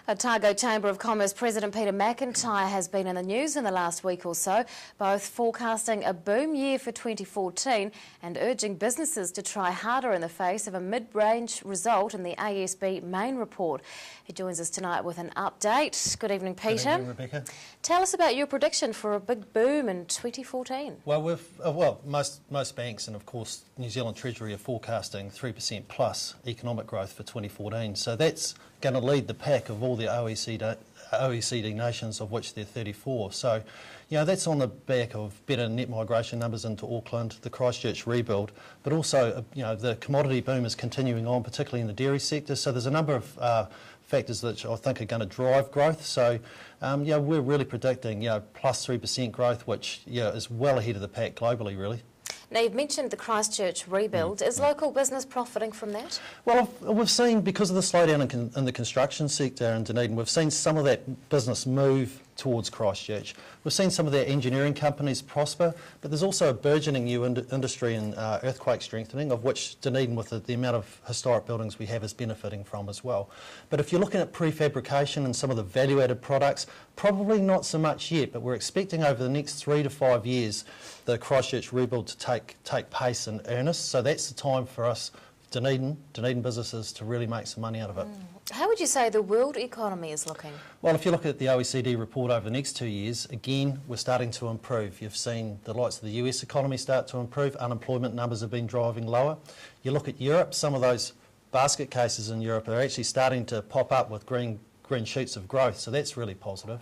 Otago Chamber of Commerce President Peter McIntyre has been in the news in the last week or so, both forecasting a boom year for 2014 and urging businesses to try harder in the face of a mid-range result in the ASB-Main Report. He joins us tonight with an update. Good evening, Peter. Good evening, Rebecca. Tell us about your prediction for a big boom in 2014. Well, most banks and of course New Zealand Treasury are forecasting 3% plus economic growth for 2014. So that's going to lead the pack of all the OECD nations, of which there are 34. So, that's on the back of better net migration numbers into Auckland, the Christchurch rebuild, but also, the commodity boom is continuing on, particularly in the dairy sector. So there's a number of factors that I think are going to drive growth. So, we're really predicting, plus 3% growth, which, is well ahead of the pack globally, really. Now, you've mentioned the Christchurch rebuild. Is local business profiting from that? Well, we've seen, because of the slowdown in the construction sector in Dunedin, we've seen some of that business move towards Christchurch. We've seen some of their engineering companies prosper, but there's also a burgeoning new industry in earthquake strengthening, of which Dunedin, with the amount of historic buildings we have, is benefiting from as well. But if you're looking at prefabrication and some of the value-added products, probably not so much yet, but we're expecting over the next 3 to 5 years the Christchurch rebuild to take pace in earnest. So that's the time for us, Dunedin businesses, to really make some money out of it. How would you say the world economy is looking? Well, if you look at the OECD report over the next 2 years, again, we're starting to improve. You've seen the likes of the US economy start to improve. Unemployment numbers have been driving lower. You look at Europe, some of those basket cases in Europe are actually starting to pop up with green shoots of growth, so that's really positive.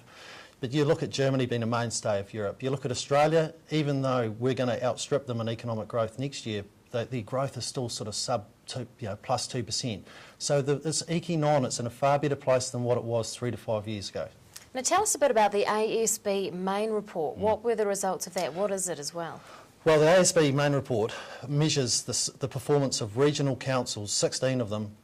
But you look at Germany being a mainstay of Europe. You look at Australia, even though we're going to outstrip them in economic growth next year, the growth is still sort of plus 2%. So it's eking on. It's in a far better place than what it was 3 to 5 years ago. Now tell us a bit about the ASB Main Report. What were the results of that? What is it as well? Well, the ASB Main Report measures the performance of regional councils, 16 of them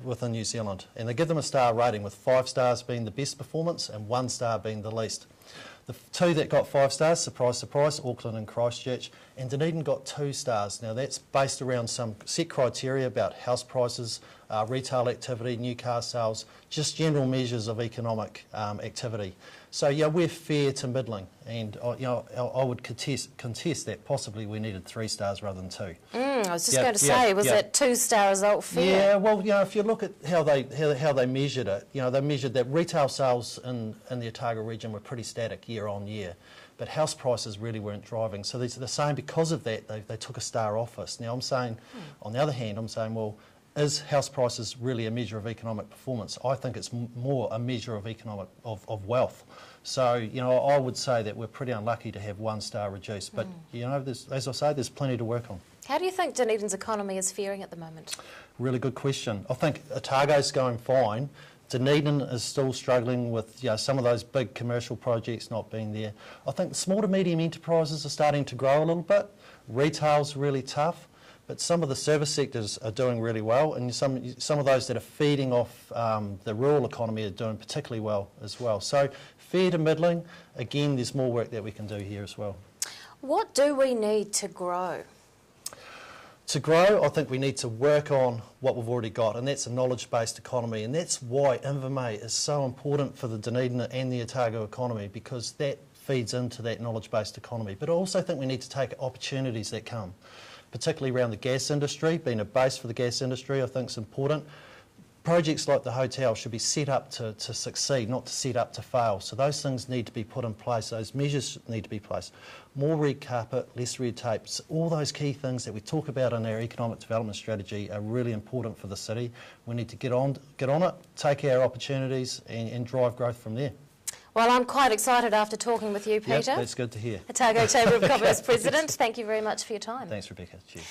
within New Zealand, and they give them a star rating, with 5 stars being the best performance and 1 star being the least. The 2 that got 5 stars, surprise, surprise, Auckland and Christchurch, and Dunedin got 2 stars. Now that's based around some set criteria about house prices, retail activity, new car sales, just general measures of economic activity. So we're fair to middling, and I would contest that possibly we needed 3 stars rather than 2. I was just going to say, was that 2-star result fair? Yeah, well, if you look at how they measured it, they measured that retail sales in the Otago region were pretty static year on year, but house prices really weren't driving. So they're saying because of that they took a star off us. Now I'm saying, on the other hand, well, is house prices really a measure of economic performance? I think it's more a measure of economic of wealth. So I would say that we're pretty unlucky to have 1 star reduced. But as I say, there's plenty to work on. How do you think Dunedin's economy is faring at the moment? Really good question. I think Otago's going fine. Dunedin is still struggling with some of those big commercial projects not being there. I think small to medium enterprises are starting to grow a little bit. Retail's really tough. But some of the service sectors are doing really well, and some of those that are feeding off the rural economy are doing particularly well as well. So fair to middling. Again, there's more work that we can do here as well. What do we need to grow? To grow, I think we need to work on what we've already got, and that's a knowledge-based economy. And that's why InvaMay is so important for the Dunedin and the Otago economy, because that feeds into that knowledge-based economy. But I also think we need to take opportunities that come, particularly around the gas industry. Being a base for the gas industry, I think, is important. Projects like the hotel should be set up to succeed, not to set up to fail. So those things need to be put in place. Those measures need to be placed. More red carpet, less red tape. All those key things that we talk about in our economic development strategy are really important for the city. We need to get on it, take our opportunities and drive growth from there. Well, I'm quite excited after talking with you, Peter. Yep, that's good to hear. Otago Chamber of Commerce President, thank you very much for your time. Thanks, Rebecca. Cheers.